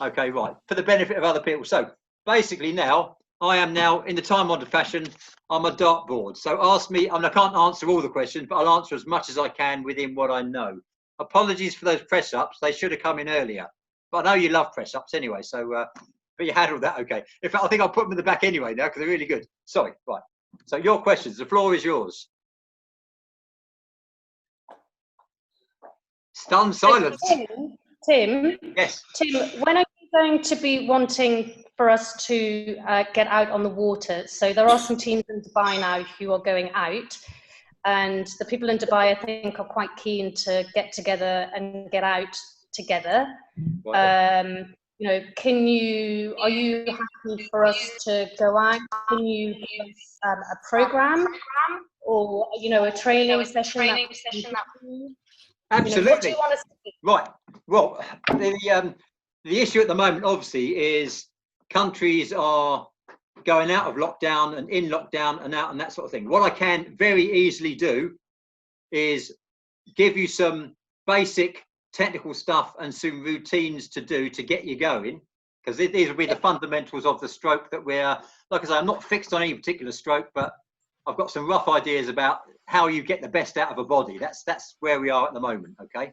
Okay, right. For the benefit of other people. So basically now, I am now in the time-honoured fashion, I'm a dartboard. So ask me, I mean, I can't answer all the questions, but I'll answer as much as I can within what I know. Apologies for those press-ups. They should have come in earlier. But I know you love press-ups anyway, so, but you handled that okay. In fact, I think I'll put them in the back anyway now because they're really good. Sorry, right. So your questions, the floor is yours. Stunned silence. Tim, Yes. Tim, when are you going to be wanting for us to get out on the water? So there are some teams in Dubai now who are going out, and the people in Dubai, I think, are quite keen to get together and get out together. Right. You know, are you happy for us to go out? Can you give us a program or, you know, a training session? Absolutely. You know, what do you want us to do? Right. Well, the issue at the moment, obviously, is countries are going out of lockdown and in lockdown and out and that sort of thing. What I can very easily do is give you some basic technical stuff and some routines to do to get you going, because these will be the fundamentals of the stroke that we're, like I say, I'm not fixed on any particular stroke, but I've got some rough ideas about how you get the best out of a body. That's where we are at the moment. Okay.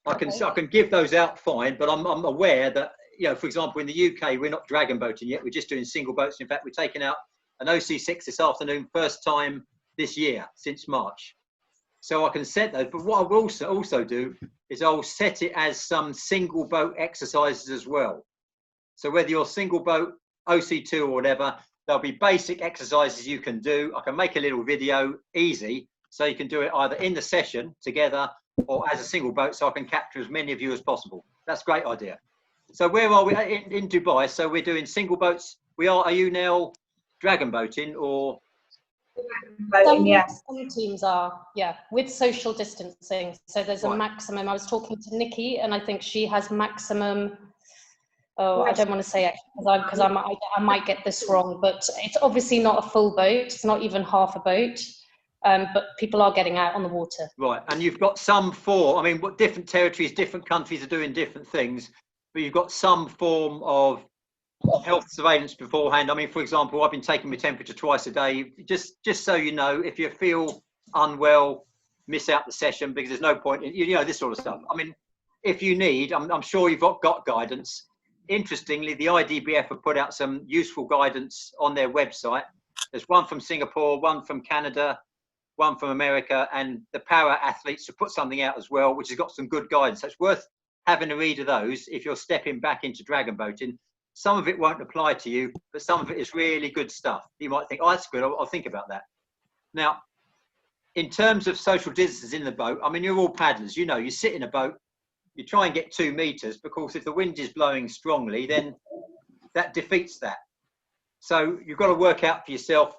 I can give those out fine, but I'm aware that, you know, for example, in the UK, we're not dragon boating yet. We're just doing single boats. In fact, we're taking out an OC6 this afternoon, first time this year since March. So I can set those. But what I will also do is I'll set it as some single boat exercises as well. So whether you're single boat, OC2 or whatever, there'll be basic exercises you can do. I can make a little video easy, so you can do it either in the session together or as a single boat, so I can capture as many of you as possible. That's a great idea. So where are we in Dubai? So we're doing single boats. Are you now dragon boating or? Some teams are, yeah, with social distancing. So there's a maximum. I was talking to Nikki, and I think she has maximum. Oh, I don't want to say it because I might get this wrong, but it's obviously not a full boat. It's not even half a boat. But people are getting out on the water. Right, and you've got some form, I mean, what different territories, different countries are doing different things, but you've got some form of health surveillance beforehand. I mean, for example, I've been taking my temperature twice a day, just so you know, if you feel unwell, miss out the session, because there's no point in, you know, this sort of stuff. I mean, if you need, I'm sure you've got guidance. Interestingly, the IDBF have put out some useful guidance on their website. There's one from Singapore, one from Canada, one from America, and the para athletes have put something out as well, which has got some good guidance. So it's worth having a read of those if you're stepping back into dragon boating. Some of it won't apply to you, but some of it is really good stuff. You might think, oh, that's good, I'll think about that. Now, in terms of social distances in the boat, I mean, you're all paddlers, you know, you sit in a boat, you try and get 2 meters, because if the wind is blowing strongly, then that defeats that. So you've got to work out for yourself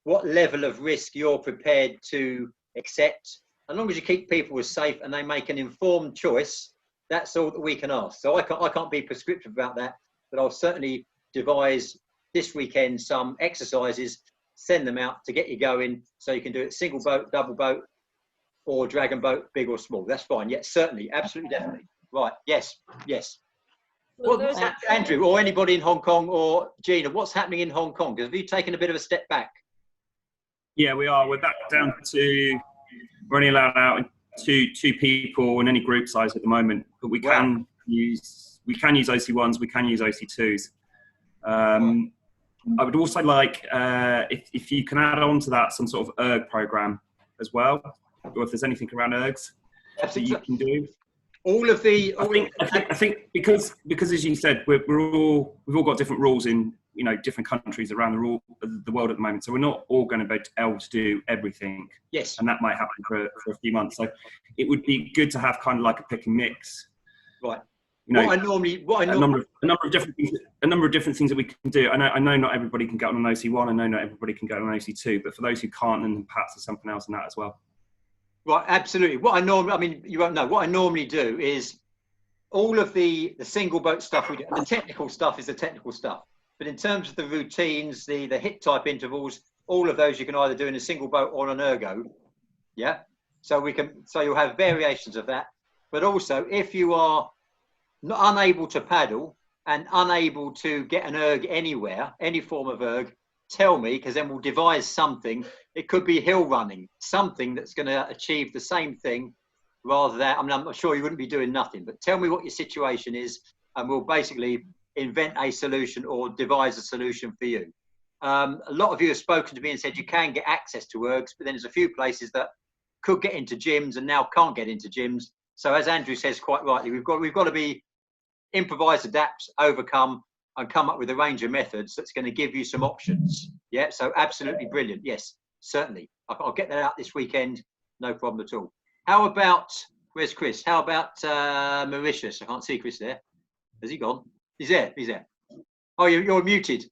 what level of risk you're prepared to accept. As long as you keep people as safe and they make an informed choice, that's all that we can ask. So I can't be prescriptive about that, but I'll certainly devise this weekend some exercises, send them out to get you going, so you can do it single boat, double boat, or dragon boat, big or small. That's fine. Yes, certainly, absolutely, definitely. Right, yes. Well, what's that, Andrew, or anybody in Hong Kong, or Gina, what's happening in Hong Kong? Have you taken a bit of a step back? Yeah, we are. We're back down to, we're only allowed out two people in any group size at the moment, but we can use OC1s, we can use OC2s. I would also like, if you can add on to that some sort of erg program as well, or if there's anything around ergs that you can do. I think because as you said, we've all got different rules in, you know, different countries around the world at the moment. So we're not all going to be able to do everything. Yes. And that might happen for a few months. So it would be good to have kind of like a pick and mix. Right. You know, a number of different things that we can do. I know not everybody can get on an OC1. I know not everybody can get on an OC2. But for those who can't, then perhaps there's something else in that as well. Right, absolutely. What I normally do is all of the single boat stuff we do. The technical stuff is the technical stuff. But in terms of the routines, the hit type intervals, all of those you can either do in a single boat or an ergo. Yeah. So you'll have variations of that. But also, if you are unable to paddle, and unable to get an erg anywhere, any form of erg, tell me, because then we'll devise something. It could be hill running, something that's going to achieve the same thing rather than, I mean, I'm sure you wouldn't be doing nothing, but tell me what your situation is and we'll basically invent a solution or devise a solution for you. A lot of you have spoken to me and said you can get access to ergs, but then there's a few places that could get into gyms and now can't get into gyms. So as Andrew says quite rightly, we've got to be improvise, adapt, overcome, and come up with a range of methods that's going to give you some options. Yeah, so absolutely brilliant. Yes, certainly. I'll get that out this weekend. No problem at all. How about, where's Chris? How about Mauritius? I can't see Chris there. Has he gone? He's there. He's there. Oh, you're muted.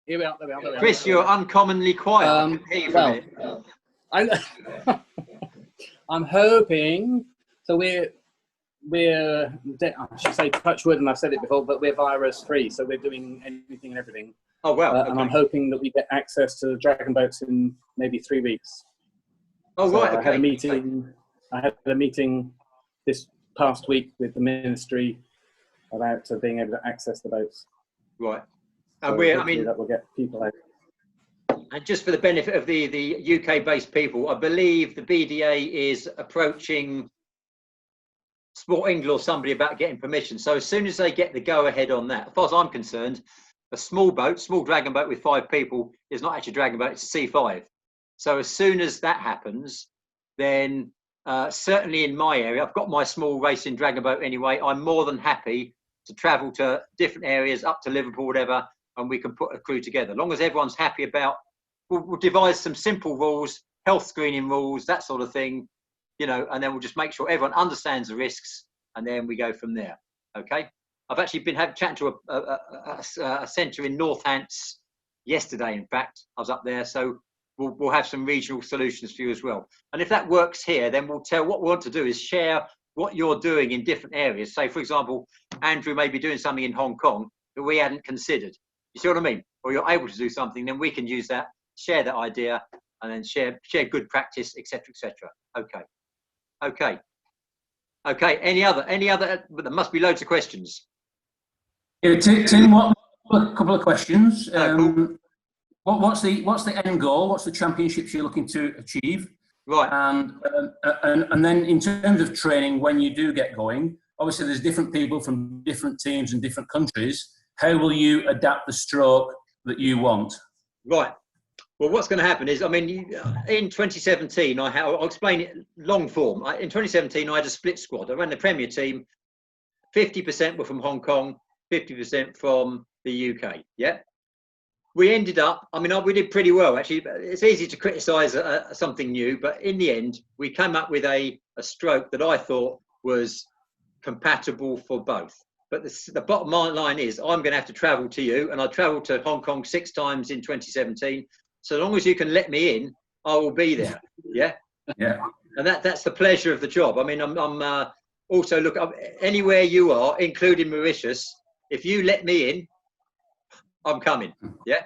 Here we are. There we are. Chris, you're uncommonly quiet. I can hear you for a minute. I'm hoping. So we're I should say touch wood, and I've said it before, but we're virus free, so we're doing anything and everything. Oh wow! Okay. And I'm hoping that we get access to dragon boats in maybe 3 weeks. Oh so right. Okay. I had a meeting this past week with the ministry about being able to access the boats. Right. And so that will get people out. And just for the benefit of the UK-based people, I believe the BDA is approaching Sport England or somebody about getting permission. So as soon as they get the go-ahead on that, as far as I'm concerned, a small dragon boat with 5 people is not actually a dragon boat, it's a C5. So as soon as that happens, then certainly in my area, I've got my small racing dragon boat anyway, I'm more than happy to travel to different areas, up to Liverpool, whatever, and we can put a crew together. As long as everyone's happy about, we'll devise some simple rules, health screening rules, that sort of thing, you know, and then we'll just make sure everyone understands the risks, and then we go from there. Okay. I've actually been chatting to a centre in Northants yesterday. In fact, I was up there, so we'll have some regional solutions for you as well. And if that works here, then we'll tell what we want to do is share what you're doing in different areas. Say, for example, Andrew may be doing something in Hong Kong that we hadn't considered. You see what I mean? Or you're able to do something, then we can use that, share that idea, and then share good practice, etc., etc. Okay. Any other? But there must be loads of questions. Yeah, Tim, a couple of questions. Cool. What's the end goal? What's the championships you're looking to achieve? Right. And then in terms of training, when you do get going, obviously there's different people from different teams and different countries. How will you adapt the stroke that you want? Right. Well, what's going to happen is, I mean, in 2017, I'll explain it long form. In 2017, I had a split squad. I ran the Premier team. 50% were from Hong Kong, 50% from the UK. Yeah. We ended up, I mean, we did pretty well, actually. It's easy to criticise something new, but in the end, we came up with a stroke that I thought was compatible for both. But the bottom line is, I'm going to have to travel to you, and I travelled to Hong Kong 6 times in 2017. So long as you can let me in, I will be there. Yeah. Yeah. And that's the pleasure of the job. I mean, I'm also look up anywhere you are, including Mauritius. If you let me in, I'm coming. Yeah.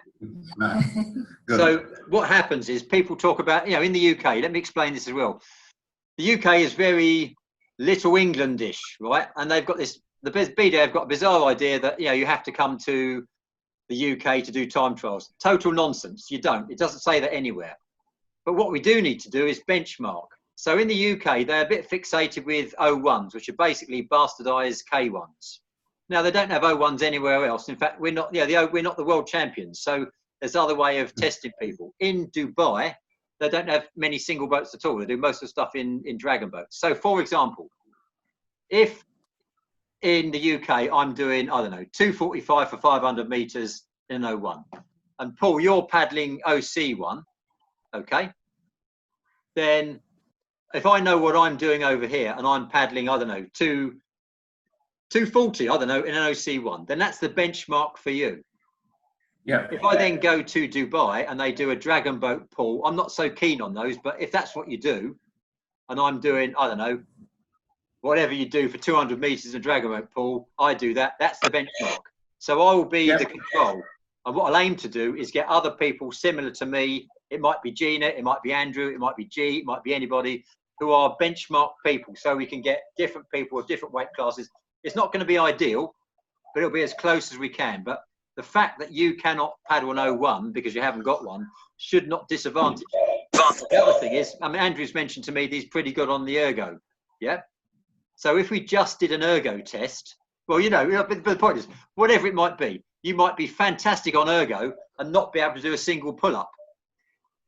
So what happens is people talk about, you know, in the UK. Let me explain this as well. The UK is very Little Englandish, right? And they've got this. The BDA have got a bizarre idea that, you know, you have to come to the UK to do time trials. Total nonsense. You don't. It doesn't say that anywhere. But what we do need to do is benchmark. So in the UK, they're a bit fixated with O1s, which are basically bastardized K1s. Now, they don't have O1s anywhere else. In fact, we're not the world champions. So there's other way of testing people. In Dubai, they don't have many single boats at all. They do most of the stuff in dragon boats. So, for example, if in the UK, I'm doing, I don't know, 245 for 500 meters in O1. And Paul, you're paddling OC1, okay? Then if I know what I'm doing over here and I'm paddling, I don't know, 240, I don't know, in an OC1, then that's the benchmark for you. Yeah. If I then go to Dubai and they do a dragon boat pull, I'm not so keen on those, but if that's what you do, and I'm doing, I don't know, whatever you do for 200 meters in a dragon boat pull, I do that. That's the benchmark. So I will be the control. And what I'll aim to do is get other people similar to me. It might be Gina, it might be Andrew, it might be G, it might be anybody who are benchmark people. So we can get different people of different weight classes. It's not going to be ideal, but it'll be as close as we can. But the fact that you cannot paddle an 01 because you haven't got one should not disadvantage you. The other thing is, I mean, Andrew's mentioned to me that he's pretty good on the ergo. Yeah. So if we just did an ergo test, well, but the point is, whatever it might be, you might be fantastic on ergo and not be able to do a single pull-up.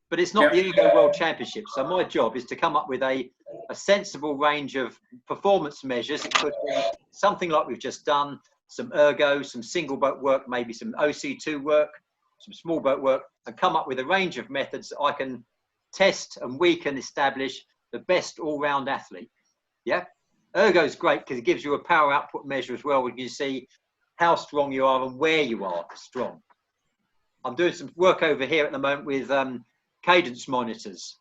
But it's not the Ergo World Championship. So my job is to come up with a sensible range of performance measures. It could be something like we've just done, some ergo, some single boat work, maybe some OC2 work, some small boat work, and come up with a range of methods that I can test and we can establish the best all-round athlete. Yeah. Ergo is great because it gives you a power output measure as well, where you see how strong you are and where you are strong. I'm doing some work over here at the moment with cadence monitors.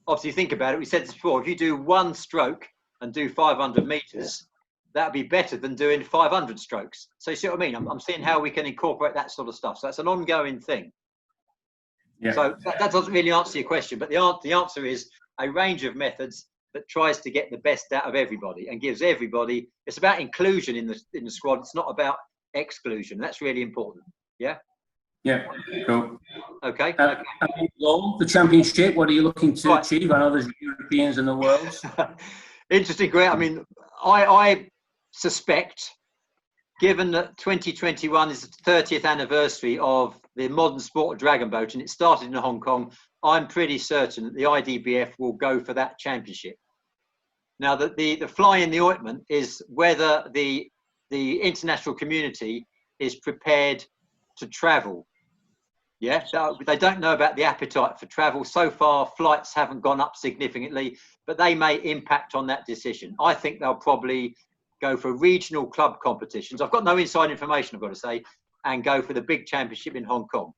Obviously, think about it. We said this before. If you do one stroke and do 500 meters, that'd be better than doing 500 strokes. So you see what I mean? I'm seeing how we can incorporate that sort of stuff. So that's an ongoing thing. Yeah. So that doesn't really answer your question, but the answer is a range of methods that tries to get the best out of everybody and gives everybody. It's about inclusion in the squad. It's not about exclusion. That's really important. Yeah. Yeah, cool. Okay. The championship, what are you looking to achieve? I know there's Europeans in the world. Interesting, great. I mean, I suspect, given that 2021 is the 30th anniversary of the modern sport of dragon boat, and it started in Hong Kong, I'm pretty certain that the IDBF will go for that championship. Now, the fly in the ointment is whether the international community is prepared to travel. Yeah, so they don't know about the appetite for travel. So far, flights haven't gone up significantly, but they may impact on that decision. I think they'll probably go for regional club competitions. I've got no inside information, I've got to say, and go for the big championship in Hong Kong.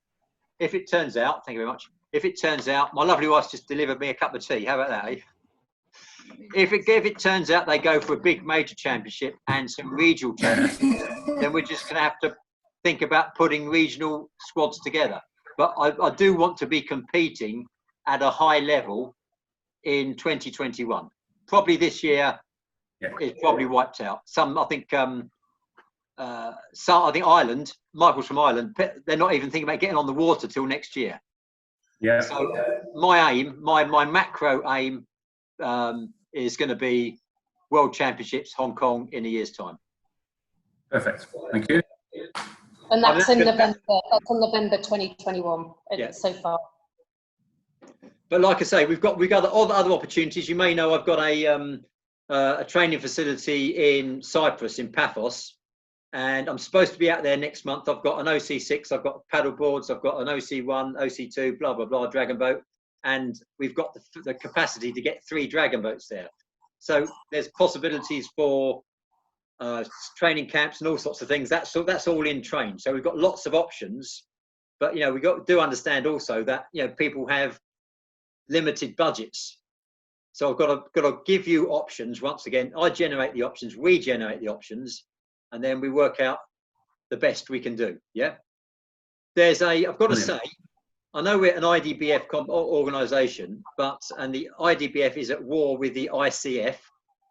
If it turns out, thank you very much. If it turns out, my lovely wife's just delivered me a cup of tea. How about that, eh? If it turns out they go for a big major championship and some regional championships, then we're just going to have to think about putting regional squads together. But I do want to be competing at a high level in 2021. Probably this year is probably wiped out. I think Ireland, Michael's from Ireland, they're not even thinking about getting on the water till next year. Yeah. So my aim, my macro aim is going to be World Championships, Hong Kong in a year's time. Perfect. Thank you. And that's in November. That's in November 2021. So far. But like I say, we've got other opportunities. You may know I've got a training facility in Cyprus, in Paphos, and I'm supposed to be out there next month. I've got an OC6, I've got paddle boards, I've got an OC1, OC2, blah blah blah, dragon boat, and we've got the capacity to get 3 dragon boats there. So there's possibilities for training camps and all sorts of things. That's all in train. So we've got lots of options, but we do understand also that people have limited budgets. So I've got to give you options. Once again, I generate the options, we generate the options, and then we work out the best we can do. Yeah. I've got to say, I know we're an IDBF organisation, and the IDBF is at war with the ICF.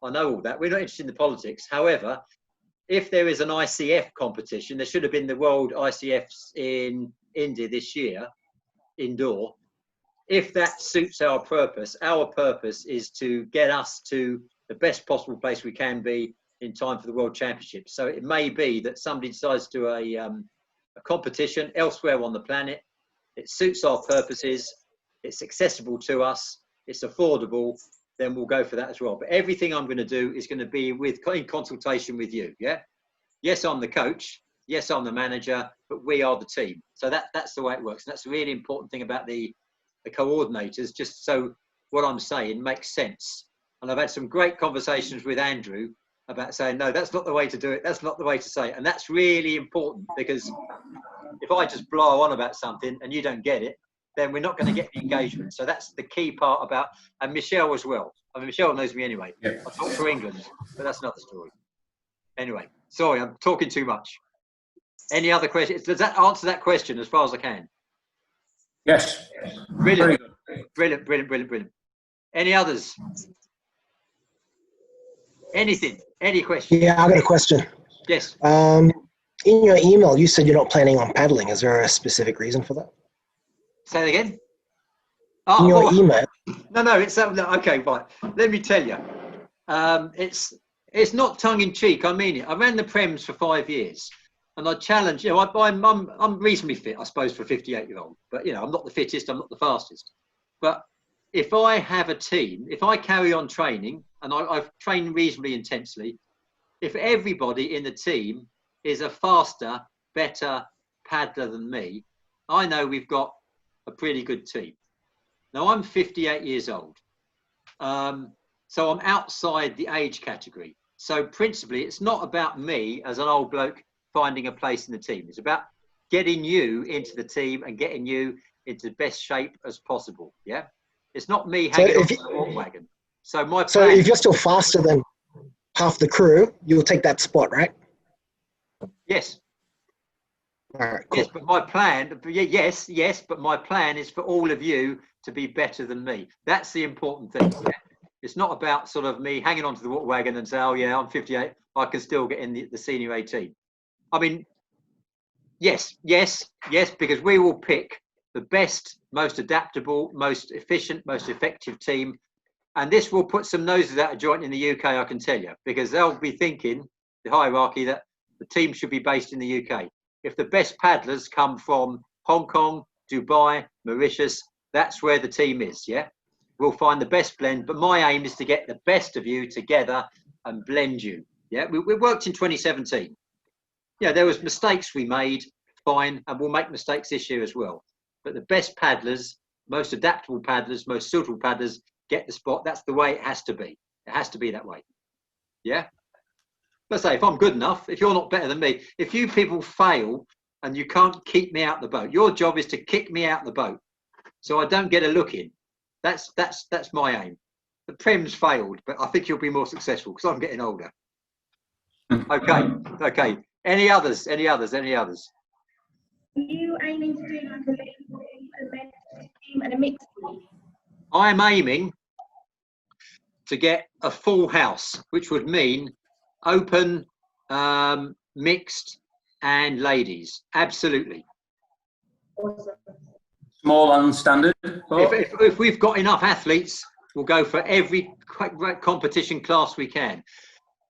I know all that. We're not interested in the politics. However, if there is an ICF competition, there should have been the World ICFs in India this year, indoor. If that suits our purpose is to get us to the best possible place we can be in time for the World Championship. So it may be that somebody decides to do a competition elsewhere on the planet. It suits our purposes. It's accessible to us. It's affordable. Then we'll go for that as well. But everything I'm going to do is going to be in consultation with you. Yeah. Yes, I'm the coach. Yes, I'm the manager. But we are the team. So that's the way it works. And that's a really important thing about the coordinators. Just so what I'm saying makes sense. And I've had some great conversations with Andrew about saying, no, that's not the way to do it. That's not the way to say it. And that's really important, because if I just blow on about something and you don't get it, then we're not going to get the engagement. So that's the key part about, and Michelle as well. I mean, Michelle knows me anyway. Yeah. I talk for England, but that's another story. Anyway, sorry, I'm talking too much. Any other questions? Does that answer that question as far as I can? Yes. Brilliant. Brilliant. Any others? Anything? Any questions? Yeah, I got a question. Yes. In your email, you said you're not planning on paddling. Is there a specific reason for that? Say it again. In your email. No, it's okay. Right. Let me tell you. It's not tongue in cheek. I mean it. I ran the Prems for 5 years, and I challenge. I'm reasonably fit, I suppose, for a 58-year-old. But I'm not the fittest. I'm not the fastest. But if I have a team, if I carry on training, and I've trained reasonably intensely, if everybody in the team is a faster, better paddler than me, I know we've got a pretty good team. Now, I'm 58 years old, so I'm outside the age category. So principally, it's not about me as an old bloke finding a place in the team. It's about getting you into the team and getting you into the best shape as possible, yeah? It's not me hanging on to the walk wagon. So if you're still faster than half the crew, you'll take that spot, right? Yes. All right, cool. Yes, but my plan, yes, but my plan is for all of you to be better than me. That's the important thing. Yeah? It's not about sort of me hanging onto the water wagon and say, oh yeah, I'm 58, I can still get in the Senior A team. I mean, yes, because we will pick the best, most adaptable, most efficient, most effective team. And this will put some noses out of joint in the UK, I can tell you, because they'll be thinking, the hierarchy, that the team should be based in the UK. If the best paddlers come from Hong Kong, Dubai, Mauritius, that's where the team is, yeah? We'll find the best blend, but my aim is to get the best of you together and blend you, yeah? We worked in 2017. Yeah, there was mistakes we made, fine, and we'll make mistakes this year as well. But the best paddlers, most adaptable paddlers, most suitable paddlers get the spot. That's the way it has to be. It has to be that way, yeah? Let's say if I'm good enough, if you're not better than me, if you people fail and you can't keep me out the boat, your job is to kick me out the boat so I don't get a look in. That's my aim. The Prem's failed, but I think you'll be more successful because I'm getting older. Okay. Any others? Are you aiming to do like a men's team and a mixed team? I'm aiming to get a full house, which would mean open, mixed, and ladies. Absolutely. Awesome. Small and standard. If we've got enough athletes, we'll go for every competition class we can.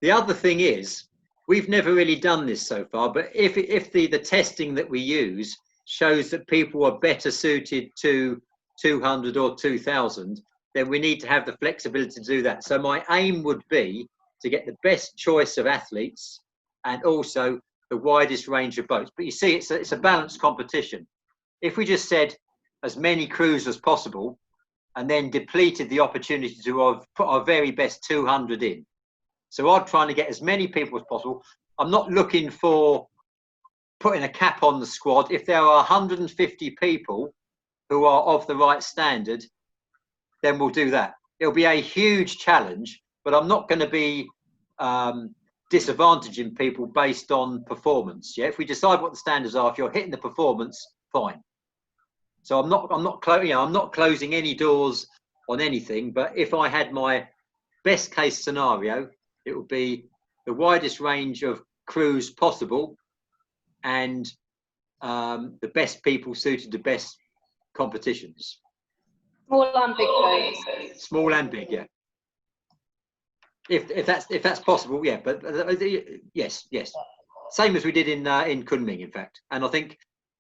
The other thing is, we've never really done this so far, but if the testing that we use shows that people are better suited to 200 or 2000, then we need to have the flexibility to do that. So my aim would be to get the best choice of athletes and also the widest range of boats. But you see, it's a balanced competition. If we just said as many crews as possible and then depleted the opportunity to put our very best 200 in. So I'm trying to get as many people as possible. I'm not looking for putting a cap on the squad. If there are 150 people who are of the right standard, then we'll do that. It'll be a huge challenge, but I'm not going to be disadvantaging people based on performance. Yeah, if we decide what the standards are, if you're hitting the performance, fine. So I'm not closing any doors on anything. But if I had my best case scenario, it would be the widest range of crews possible, and the best people suited to best competitions. Small and big boats. Small and big, yeah. If that's possible, yeah. But yes. Same as we did in Kunming, in fact. And I think,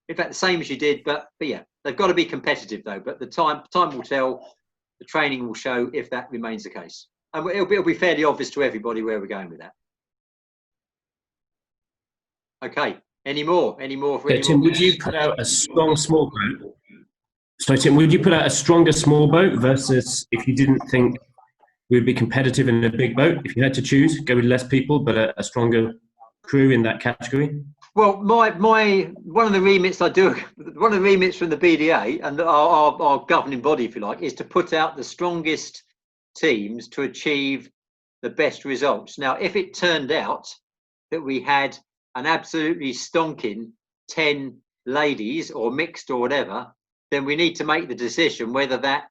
in fact, the same as you did. But yeah, they've got to be competitive though. But the time will tell. The training will show if that remains the case. And it'll be fairly obvious to everybody where we're going with that. Okay. Any more? Tim, would you put out a strong small boat? So Tim, would you put out a stronger small boat versus if you didn't think we would be competitive in a big boat? If you had to choose, go with less people, but a stronger crew in that category? Well, one of the remits I do, one of the remits from the BDA and our governing body, if you like, is to put out the strongest teams to achieve the best results. Now, if it turned out that we had an absolutely stonking 10 ladies or mixed or whatever, then we need to make the decision whether that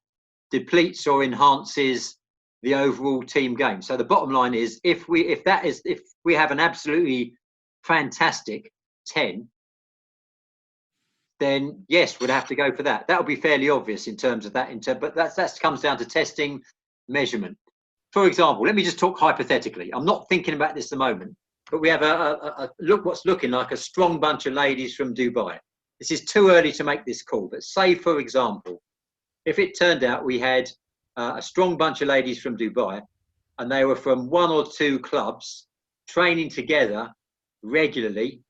depletes or enhances the overall team game. So the bottom line is, if we have an absolutely fantastic 10, then yes, we'd have to go for that. That would be fairly obvious in terms of that. But that comes down to testing, measurement. For example, let me just talk hypothetically. I'm not thinking about this at the moment, but we have a look what's looking like a strong bunch of ladies from Dubai. This is too early to make this call, but say, for example, if it turned out we had a strong bunch of ladies from Dubai and they were from 1 or 2 clubs training together regularly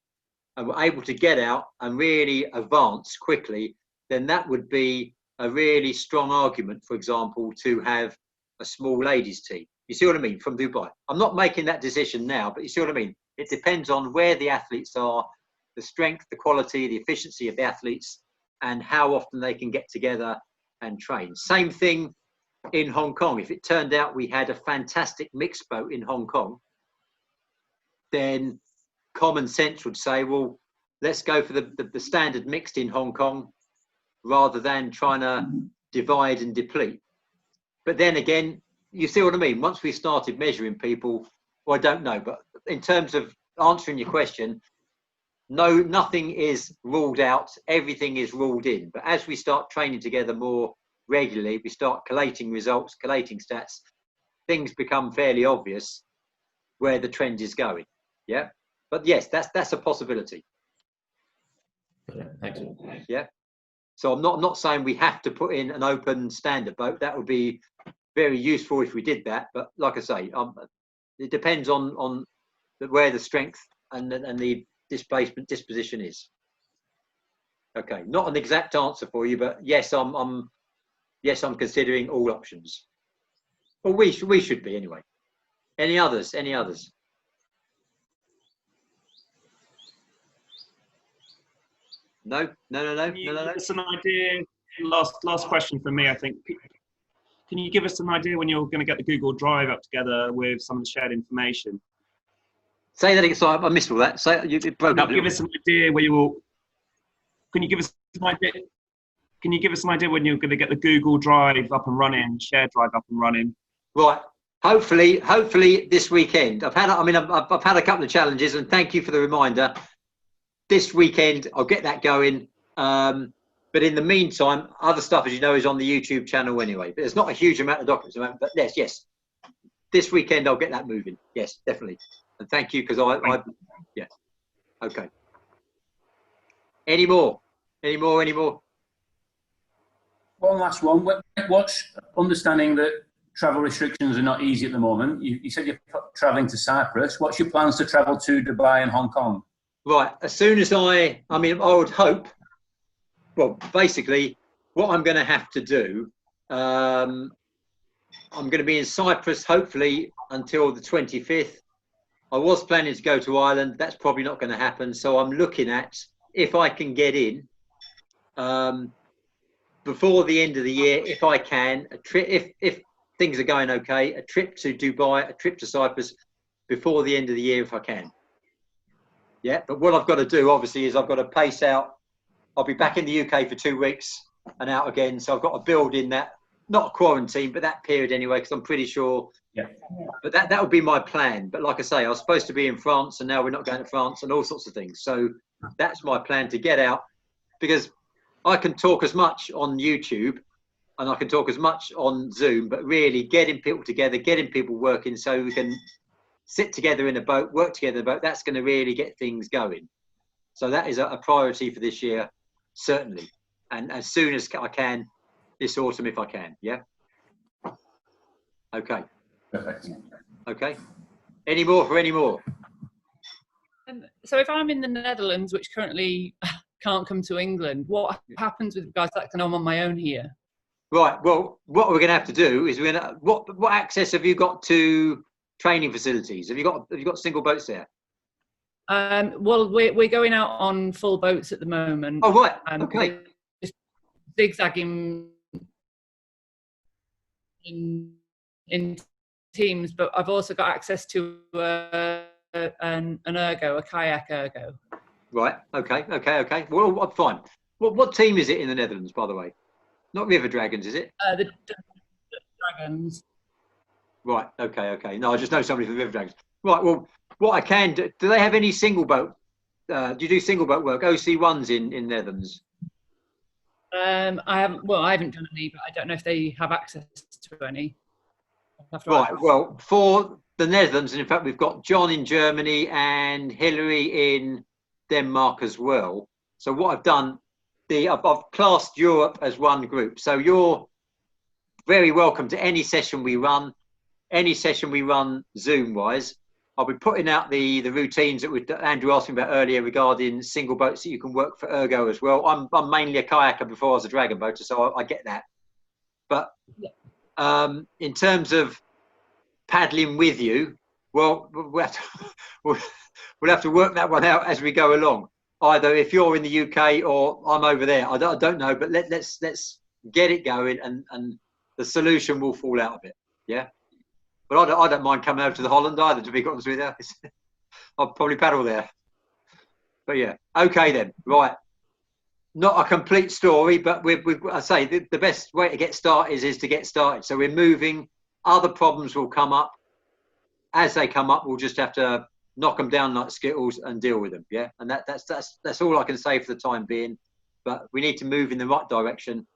and were able to get out and really advance quickly, then that would be a really strong argument, for example, to have a small ladies team. You see what I mean? From Dubai. I'm not making that decision now, but you see what I mean? It depends on where the athletes are, the strength, the quality, the efficiency of the athletes, and how often they can get together and train. Same thing in Hong Kong. If it turned out we had a fantastic mixed boat in Hong Kong, then common sense would say, well, let's go for the standard mixed in Hong Kong rather than trying to divide and deplete. But then again, you see what I mean? Once we started measuring people, well, I don't know, but in terms of answering your question, no, nothing is ruled out, everything is ruled in. But as we start training together more regularly, we start collating results, collating stats, things become fairly obvious where the trend is going. Yeah. But yes, that's a possibility. Thanks. Yeah. So I'm not saying we have to put in an open standard boat. That would be very useful if we did that. But like I say, it depends on where the strength and the disposition is. Okay, not an exact answer for you, but yes, I'm considering all options. Well, we should be anyway. Any others? Any others? No. Can you give us an idea? Last question for me, I think. Can you give us an idea when you're going to get the Google Drive up together with some of the shared information? Say that again. Sorry, I missed all that. Say it broke up. Give us an idea where you will. Can you give us an idea? Can you give us an idea when you're going to get the Google Drive up and running, shared Drive up and running? Right. Hopefully this weekend. I've had a couple of challenges, and thank you for the reminder. This weekend I'll get that going. But in the meantime, other stuff, as you know, is on the YouTube channel anyway. But there's not a huge amount of documents at the moment. But yes. This weekend I'll get that moving. Yes, definitely. And thank you, because yeah. Okay. Any more? One last one. What's understanding that travel restrictions are not easy at the moment? You said you're travelling to Cyprus. What's your plans to travel to Dubai and Hong Kong? Right. As soon as I would hope. Well, basically, what I'm going to have to do, I'm going to be in Cyprus hopefully until the 25th. I was planning to go to Ireland. That's probably not going to happen. So I'm looking at if I can get in before the end of the year, if I can, a trip, if things are going okay, a trip to Dubai, a trip to Cyprus before the end of the year if I can. Yeah, but what I've got to do, obviously, is I've got to pace out. I'll be back in the UK for 2 weeks and out again. So I've got to build in that, not a quarantine, but that period anyway, because I'm pretty sure. Yeah. But that would be my plan. But like I say, I was supposed to be in France, and now we're not going to France, and all sorts of things. So that's my plan, to get out, because I can talk as much on YouTube and I can talk as much on Zoom, but really getting people together, getting people working so we can sit together in a boat, work together in a boat, that's going to really get things going. So that is a priority for this year, certainly. And as soon as I can, this autumn, if I can. Yeah. Okay. Perfect. Okay. Any more? So if I'm in the Netherlands, which currently can't come to England, what happens with regards to that? Can I'm on my own here? Right. Well, what we're going to have to do is what access have you got to training facilities? Have you got single boats there? Well, we're going out on full boats at the moment. Oh, right. Okay. Just zigzagging in teams, but I've also got access to an ergo, a kayak ergo. Right. Okay. Well, fine. What team is it in the Netherlands, by the way? Not River Dragons, is it? The Dragons. Right. Okay. No, I just know somebody from River Dragons. Right. Well, what I can do they have any single boat? Do you do single boat work, OC1s in Netherlands? I haven't done any, but I don't know if they have access to any. Right, well, for the Netherlands, and in fact, we've got John in Germany and Hillary in Denmark as well. So what I've done, I've classed Europe as one group. So you're very welcome to any session we run Zoom-wise. I'll be putting out the routines that Andrew asked me about earlier regarding single boats that you can work for Ergo as well. I'm mainly a kayaker before I was a dragon boater, so I get that. But in terms of paddling with you, well, we'll have to work that one out as we go along. Either if you're in the UK or I'm over there, I don't know. But let's get it going, and the solution will fall out of it. Yeah. But I don't mind coming over to the Holland either, to be honest with you. I'll probably paddle there. But yeah, okay then. Right. Not a complete story, but I say the best way to get started is to get started. So we're moving. Other problems will come up. As they come up, we'll just have to knock them down like Skittles and deal with them. Yeah, and that's all I can say for the time being. But we need to move in the right direction.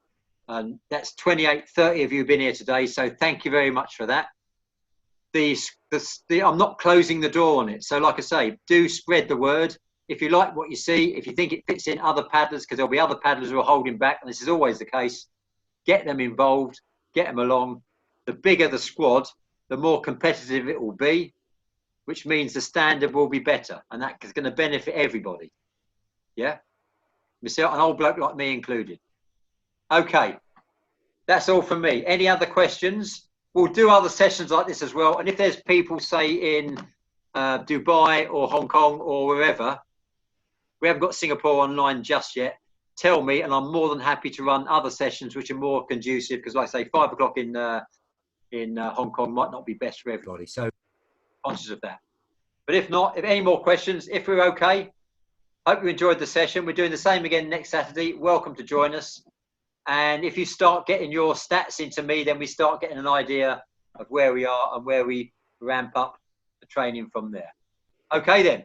And that's 30 of you have been here today. So thank you very much for that. I'm not closing the door on it. So like I say, do spread the word. If you like what you see, if you think it fits in other paddlers, because there'll be other paddlers who are holding back, and this is always the case, get them involved, get them along. The bigger the squad, the more competitive it will be, which means the standard will be better, and that is going to benefit everybody. Yeah? Myself, an old bloke like me included. Okay, that's all from me. Any other questions? We'll do other sessions like this as well, and if there's people, say, in Dubai or Hong Kong or wherever, we haven't got Singapore online just yet, tell me, and I'm more than happy to run other sessions which are more conducive, because like I say, 5 o'clock in Hong Kong might not be best for everybody, so conscious of that. But if not, if any more questions, if we're okay, hope you enjoyed the session. We're doing the same again next Saturday. Welcome to join us. And if you start getting your stats into me, then we start getting an idea of where we are and where we ramp up the training from there. Okay then.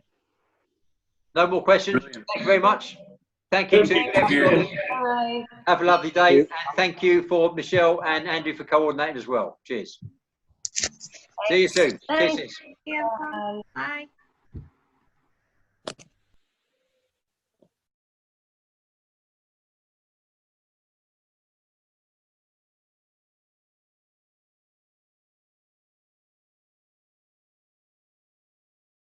No more questions. Brilliant. Thank you very much. Thank you to everybody. Bye. Have a lovely day. And thank you for Michelle and Andrew for coordinating as well. Cheers. See you soon. Thank Cheers. you. Bye.